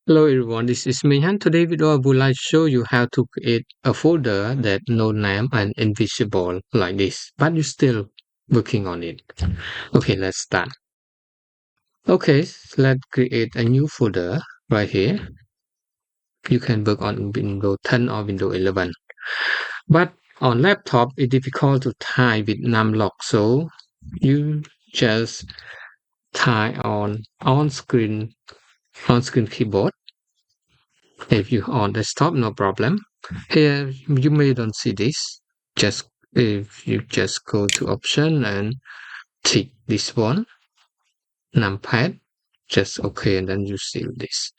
Hello everyone, this is Meng. And today video I would like to show you how to create a folder that no name and invisible like this, but you're still working on it. Okay, let's start. Okay, let's create a new folder right here. You can work on Windows 10 or Windows 11. But on laptop, it's difficult to type with numlock, so you just type on screen keyboard. If you on desktop, no problem. Here you may don't see this. Just if you just go to option and tick this one, numpad, just okay, and then you see this.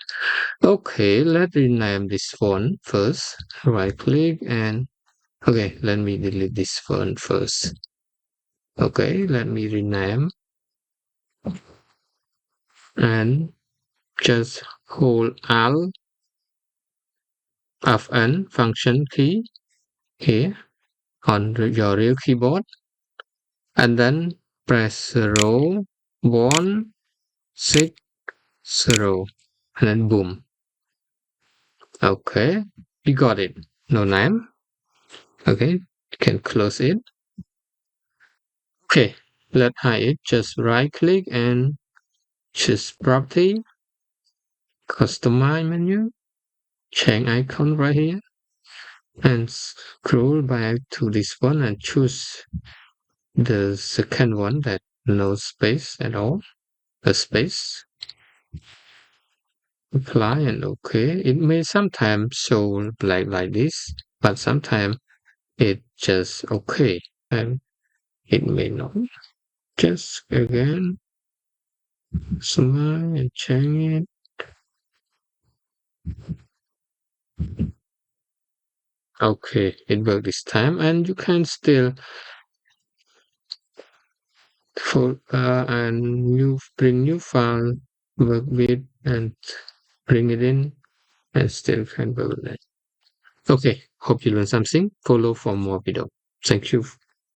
Okay, let's rename this one first. Right click and okay, let me delete this one first. Okay, let me rename and just hold Alt Fn function key here on your real keyboard and then press 0, 1, 6, 0, and then boom. Okay, you got it. No name. Okay, you can close it. Okay, let's hide it. Just right click and choose property, customize menu, change icon right here, and scroll back to this one and choose the second one that no space at all, a space. Apply and okay. It may sometimes show like this, but sometimes it just okay and it may not. Just again, smile and change it. Okay, it worked this time, and you can still bring new file, work with and bring it in, and still can work with it. Okay, hope you learned something. Follow for more video. Thank you.